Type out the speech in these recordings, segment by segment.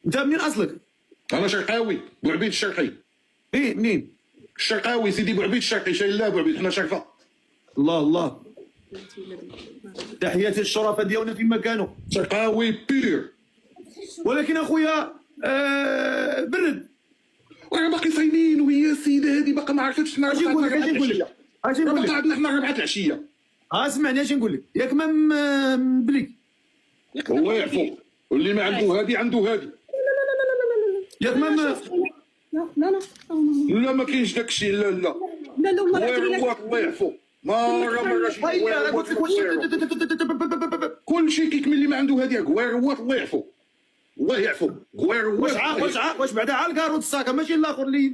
انت منين اصلك؟ انا شرقاوي بوعبيد الشرقي. ايه منين؟ الشرقاوي سيدي بوعبيد الشرقي، شايل الله بوعبيد، حنا شرقه. الله الله. تحياتي الشرفاء ديالنا فيما كانوا. شرقاوي بير. ولكن اخويا برد. وانا باقي صايمين وهي السيده هذه باقا ما عرفتش حنا اجي نقول لك باقا عندنا حنا 4 العشيه. اسمعني اش نقول لك، ياك ما مبليك والله يعفو، واللي ما عنده هذه عنده هذه. ياك ما لا ما كاينش داك الشيء. لا لا لا لا والله الله يعفو. مرة شي قلت لك كل شيء كيكمل اللي ما عنده هذه غويروات. الله يعفو الله يعفو غويروات. واش بعدا عا الكاروت الساكه ماشي الاخر اللي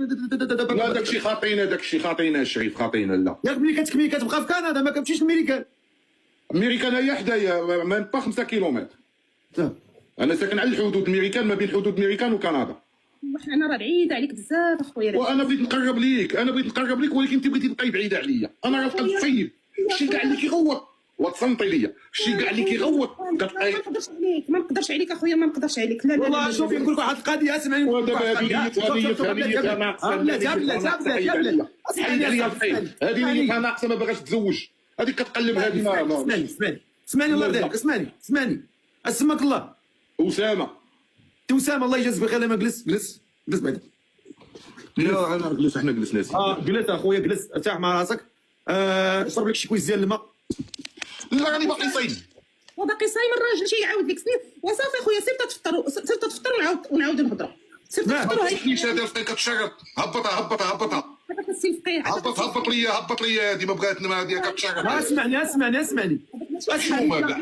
لا داكشي خاطينا، داكشي خاطينا الشريف خاطينا. لا ياك ملي كتكمل كتبقى في كندا ما كتمشيش لميريكان. امريكان هي حدايا ما با 5 كيلومتر. انا ساكن على الحدود الميريكان، ما بين حدود الميريكان وكندا. انا راه بعيده عليك بزاف اخويا. وانا بغيت نقرب ليك، ولكن انت بغيتي تبقاي بعيده عليا. انا راه بقيت طيب. شي كاع اللي كيغوط وتصنتي ليا، شي كاع اللي كيغوط كتبقاي. ما نقدرش عليك اخويا، ما نقدرش عليك. لا لا والله شوفي نقول لك واحد القضيه، اسمعني. ودابا هذه اللي ناقصه ما باغاش تزوج، هذيك كتقلب هذه. اسمعني الله يرضيك، اسمعني اسمك الله. اسامه الله يجازيك بخير. لما جلس بعدا. لا انا جلس، احنا جلسنا جلس اخويا جلس، ارتاح مع راسك. اشرب لك شي كويس ديال الماء. لا راني باقي صايم. وباقي صايم الراجل شي يعاود لك سنين وصافي اخويا. سير تفطر ونعاودوا نهضروا. سير تفطروا. هاي نيش هذا فقي كتشرب. هبطها هذاك السي الفقيه. هبط ليا هذه ما بغات هذه كتشرب. اسمعني شنو ما كاع.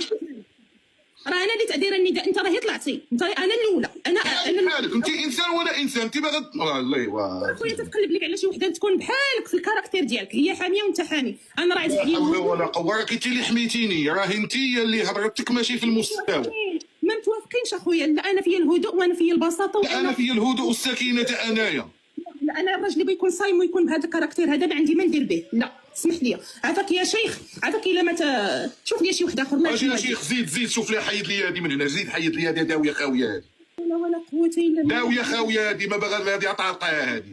راه انا اللي تدير النداء، انت راهي طلعتي، انت انا الاولى. انا بحالك انت انسان وانا انسان، انت باغا الله يوا اخويا تتقلب لك على شي وحده تكون بحالك في الكاركتير ديالك، هي حاميه وانت حامي. انا راه لا حول ولا قوه. راك انت اللي حميتيني، راه انت اللي هضرتك ماشي في المستوى. ما متوافقينش اخويا. لا انا فيا الهدوء وانا فيا البساطه. لا انا فيا الهدوء والسكينه انايا. لا انا الراجل اللي بيكون صايم ويكون بهذا الكاركتير هذا ما عندي ما ندير به. لا اسمح لي. عافاك يا شيخ، عافاك الا ما شوف لي شي وحده اخرى. اجي يا شيخ زيد شوف لي، حيد لي هذه من هنا، زيد حيد لي هذه داويه خاويه هذه. لا ولا قوه الا بالله. داويه خاويه هذه ما باغا هذه عطارقه هذه.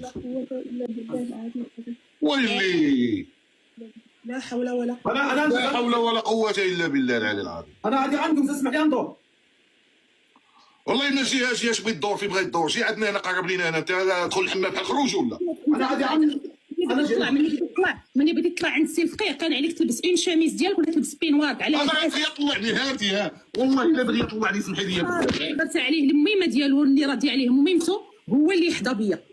لا قوه الا بالله العظيم. ويلي لا حول ولا قوه. لا حول ولا قوه الا بالله العلي العظيم. انا غادي عندكم تسمح لي ندور. والله ما جيهاش بغيت تدور في بغيت تدور. جي عندنا هنا قرب لينا هنا. انت تدخل الحمام بحال الخروج ولا؟ انا غادي عندكم. ملي بديت تطلع عند السي الفقيه كان عليك تلبس اون شاميز ديالك ولا تلبس بينواك عليه. انا غير يطلعني هاتي والله الا بغي يطلعني. سمحي لي درت عليه الميمه ديالو اللي راضي عليه ميمته هو اللي يحظى بيا.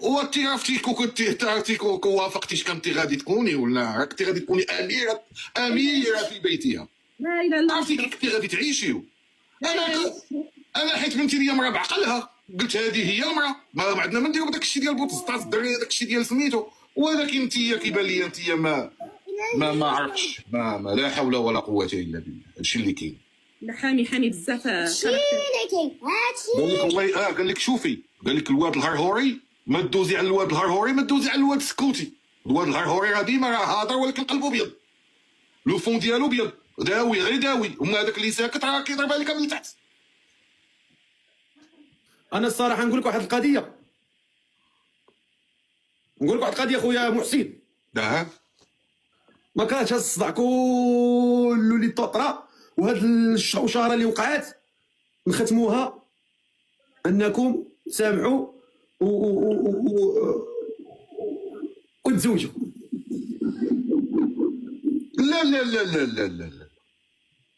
وانت عرفتي كنت اختارتي وافقتيش كنت غادي تكوني ولا راكتي غادي تكوني اميره في بيتها. لا اله الا الله. عرفتي كنتي غادي تعيشي. انا حيت بنتي ليا مرا بعقلها قلت هذه هي المراه. ما عندنا ما نديرو بداك الشيء ديال بوتسطاس الدري، داك الشيء ديال سميتو. ولكن انت كيبان لي انت ما عرفتش. ما لا حول ولا قوه الا بالله. هادشي اللي كاين. لا حامي بزاف. شي اللي كاين قال لك والله قال لك شوفي، قال لك الواد الهرهوري ما تدوزي على الواد الهرهوري، ما تدوزي على الواد السكوتي. الواد الهرهوري راه ديما راه هادر ولكن قلبه ابيض، لو فون ديالو ابيض، داوي غير داوي. وما هذاك اللي ساكت راه كيضرب عليك من تحت. انا الصراحه نقول لك واحد القضيه، خويا محسن. ما كانش هاد الصداع كله اللي طرا وهاد الشوشره اللي وقعات نختموها انكم سامحوا وتزوجوا. لا لا لا لا لا لا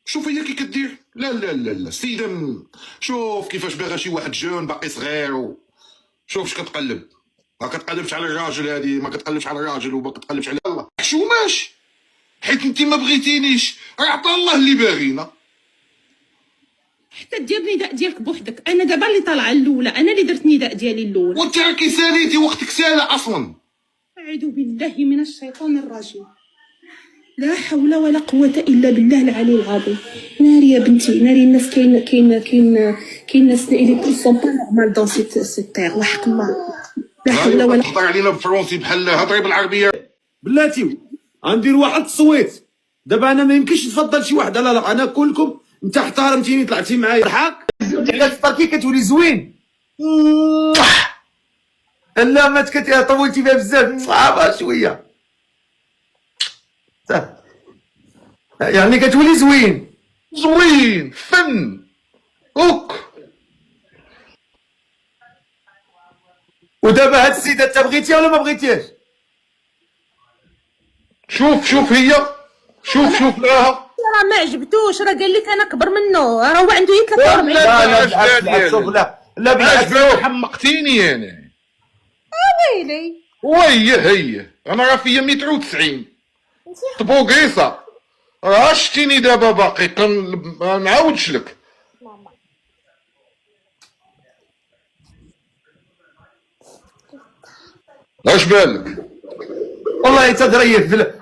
شوف هي كي كدير. لا لا لا لا السيده شوف كيفاش باغا شي واحد جون باقي صغير. شوف اش كتقلب. ما كتقلبش على الراجل هذه، ما كتقلبش على الراجل وما كتقلبش على الله. حشوماش حيت انت ما بغيتينيش، راه عطا الله اللي باغينا. حتى دير النداء ديالك بوحدك. انا دابا اللي طالعه الاولى، انا اللي درت النداء ديالي الاول. وانت راكي ساليتي وقتك ساله اصلا. اعوذ بالله من الشيطان الرجيم. لا حول ولا قوة إلا بالله العلي العظيم. ناري يا بنتي ناري. الناس كاين ناس اللي سون با نورمال دون سيت تيغ. وحق الله لا حول ولا. تهضر علينا بالفرنسي بحال هضري بالعربيه. بلاتي غندير واحد التصويت دابا. انا ما يمكنش نفضل شي واحد. لا انا كلكم انت احترمتيني طلعتي معايا ضحك كنتي كتفركي كتولي زوين. لا ما طولتي فيها بزاف صعبه شويه. يعني كتولي زوين. زوين فن اوك. ودابا هاد السيده انت بغيتيها ولا ما بغيتيهاش؟ شوف هي شوف لها. راه ما عجبتوش، راه قال لك انا اكبر منه، راه هو عنده 43. لا بالعكس شوف لا بالعكس حمقتيني انا. ويلي هي انا راه فيا 190 طبوقيصه، راه شتيني دابا باقي كنعاودش لك. اش بالك؟ والله تدريف بالله،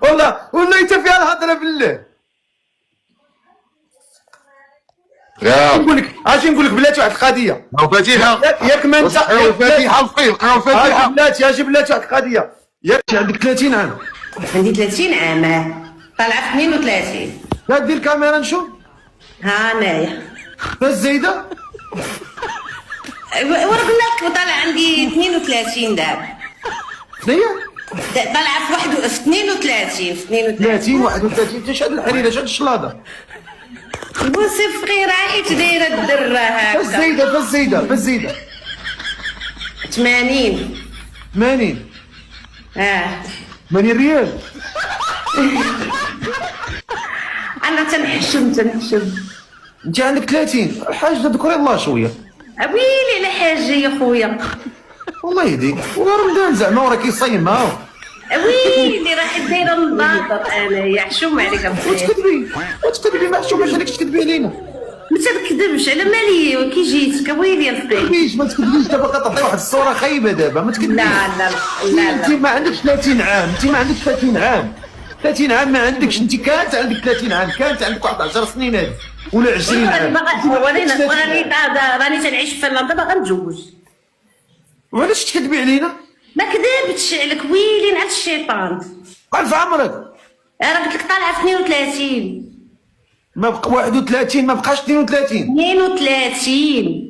والله انت فيها الهضره بالله. نقول لك بلاتي واحد القضيه. فاتيحه ياك ما انت فاتيحه الفيل قراو فاتيحه. بلاتي بلاتي واحد القضيه. ياك عندك 30 عام. عندي 30 عام، طالعه في 32. لا دير الكاميرا نشوف. ها انايا بس زايده. ورقنا لك طالع عندي 32 دابا. شناهي؟ طالعه في 32 30 31 تشهد الحريره شاد الشلاضه. وصف غير عيت دايره الدره بس هكا. زايده 80. 80 80 ريال. انا تنحشم. انت عندك 30 الحاج ذكري الله شويه. ويلي على حاجه يا خويا. والله يهديك ورمضان زعما وراه كيصيم ها. ويلي راح دايره الباطل انايا. حشوم عليك وتكذبي ما حشوماش عليك تكذبي علينا. ما تكذبش على مالي كي جيتك ويلي يا لطيف. ما تكذبيش دابا كتعطي واحد الصوره خايبه دابا ما تكذبيش. لا انت ما عندكش 30 عام. 30 عام ما عندكش. انت كانت عندك 30 عام، كانت عندك واحد 10 سنين هذه ولا 20 عام. راني تنعيش في فنلندا باغا نتزوج. وعلاش تكذبي علينا؟ ما كذبتش عليك ويلي نعت الشيطان. قال في عمرك. راه قلت لك طالعه في 32. ما بقى 31 ما بقاش 32. 32.